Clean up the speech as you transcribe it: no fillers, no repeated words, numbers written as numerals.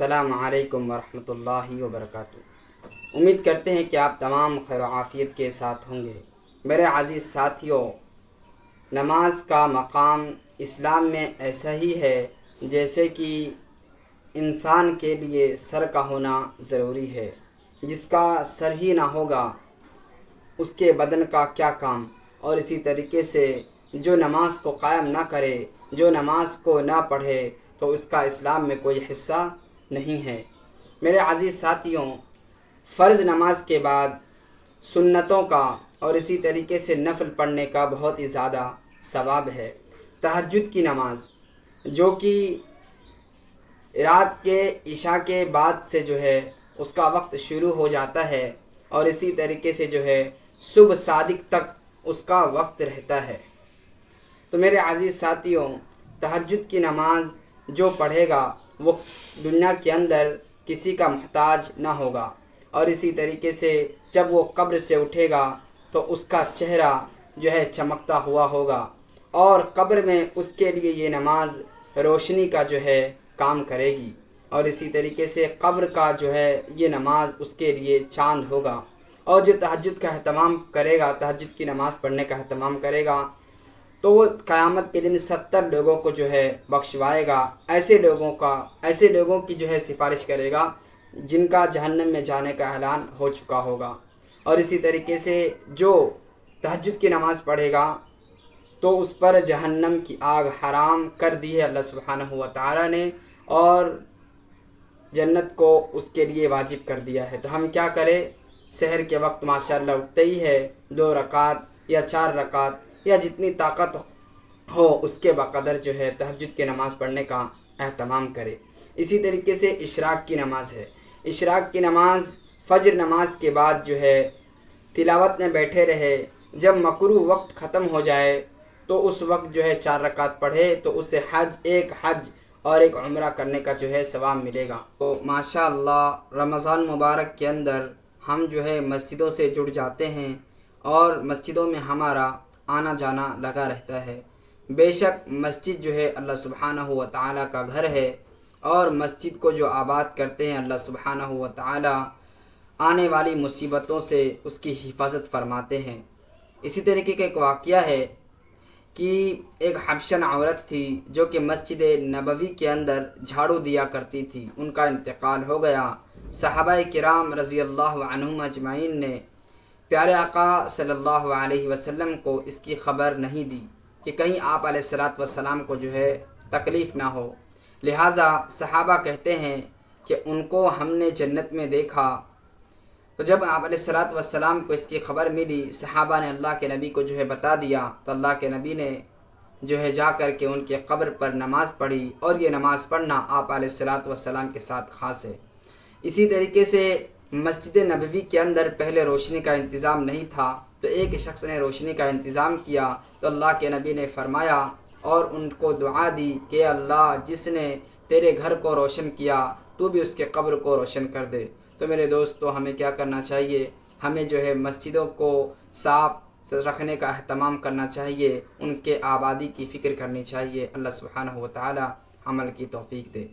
السلام علیکم ورحمۃ اللہ وبرکاتہ۔ امید کرتے ہیں کہ آپ تمام خیر و عافیت کے ساتھ ہوں گے۔ میرے عزیز ساتھیوں، نماز کا مقام اسلام میں ایسا ہی ہے جیسے کہ انسان کے لیے سر کا ہونا ضروری ہے۔ جس کا سر ہی نہ ہوگا اس کے بدن کا کیا کام۔ اور اسی طریقے سے جو نماز کو قائم نہ کرے، جو نماز کو نہ پڑھے، تو اس کا اسلام میں کوئی حصہ نہیں ہے۔ میرے عزیز ساتھیوں، فرض نماز کے بعد سنتوں کا اور اسی طریقے سے نفل پڑھنے کا بہت ہی زیادہ ثواب ہے۔ تہجد کی نماز جو کہ رات کے عشاء کے بعد سے جو ہے اس کا وقت شروع ہو جاتا ہے اور اسی طریقے سے جو ہے صبح صادق تک اس کا وقت رہتا ہے۔ تو میرے عزیز ساتھیوں، تہجد کی نماز جو پڑھے گا وہ دنیا کے اندر کسی کا محتاج نہ ہوگا، اور اسی طریقے سے جب وہ قبر سے اٹھے گا تو اس کا چہرہ جو ہے چمکتا ہوا ہوگا، اور قبر میں اس کے لیے یہ نماز روشنی کا جو ہے کام کرے گی، اور اسی طریقے سے قبر کا جو ہے یہ نماز اس کے لیے چاند ہوگا۔ اور جو تہجد کا اہتمام کرے گا، تہجد کی نماز پڑھنے کا اہتمام کرے گا، تو وہ قیامت کے دن 70 لوگوں کو جو ہے بخشوائے گا۔ ایسے لوگوں کی جو ہے سفارش کرے گا جن کا جہنم میں جانے کا اعلان ہو چکا ہوگا۔ اور اسی طریقے سے جو تہجد کی نماز پڑھے گا تو اس پر جہنم کی آگ حرام کر دی ہے اللہ سبحانہ و تعالی نے، اور جنت کو اس کے لیے واجب کر دیا ہے۔ تو ہم کیا کریں؟ سحر کے وقت ماشاءاللہ اٹھتے ہی ہے 2 رکعت یا 4 رکعت یا جتنی طاقت ہو اس کے بقدر جو ہے تہجد کی نماز پڑھنے کا اہتمام کرے۔ اسی طریقے سے اشراق کی نماز ہے۔ اشراق کی نماز فجر نماز کے بعد جو ہے تلاوت میں بیٹھے رہے، جب مکروہ وقت ختم ہو جائے تو اس وقت جو ہے 4 رکعت پڑھے تو اسے ایک حج اور ایک عمرہ کرنے کا جو ہے ثواب ملے گا۔ تو ماشاءاللہ رمضان مبارک کے اندر ہم جو ہے مسجدوں سے جڑ جاتے ہیں اور مسجدوں میں ہمارا آنا جانا لگا رہتا ہے۔ بے شک مسجد جو ہے اللہ سبحانہ و تعالیٰ کا گھر ہے، اور مسجد کو جو آباد کرتے ہیں اللہ سبحانہ و تعالیٰ آنے والی مصیبتوں سے اس کی حفاظت فرماتے ہیں۔ اسی طریقے کا ایک واقعہ ہے کہ ایک حبشن عورت تھی جو کہ مسجد نبوی کے اندر جھاڑو دیا کرتی تھی، ان کا انتقال ہو گیا۔ صحابہ کرام رضی اللہ عنہم اجمعین نے پیارے آقا صلی اللہ علیہ وسلم کو اس کی خبر نہیں دی کہ کہیں آپ علیہ الصلاۃ والسلام کو جو ہے تکلیف نہ ہو، لہٰذا صحابہ کہتے ہیں کہ ان کو ہم نے جنت میں دیکھا۔ تو جب آپ علیہ الصلاۃ والسلام کو اس کی خبر ملی، صحابہ نے اللہ کے نبی کو جو ہے بتا دیا، تو اللہ کے نبی نے جو ہے جا کر کے ان کے قبر پر نماز پڑھی، اور یہ نماز پڑھنا آپ علیہ الصلاۃ والسلام کے ساتھ خاص ہے۔ اسی طریقے سے مسجد نبوی کے اندر پہلے روشنی کا انتظام نہیں تھا، تو ایک شخص نے روشنی کا انتظام کیا، تو اللہ کے نبی نے فرمایا اور ان کو دعا دی کہ اللہ جس نے تیرے گھر کو روشن کیا تو بھی اس کے قبر کو روشن کر دے۔ تو میرے دوستو، ہمیں کیا کرنا چاہیے؟ ہمیں جو ہے مسجدوں کو صاف رکھنے کا اہتمام کرنا چاہیے، ان کے آبادی کی فکر کرنی چاہیے۔ اللہ سبحانہ و تعالی عمل کی توفیق دے۔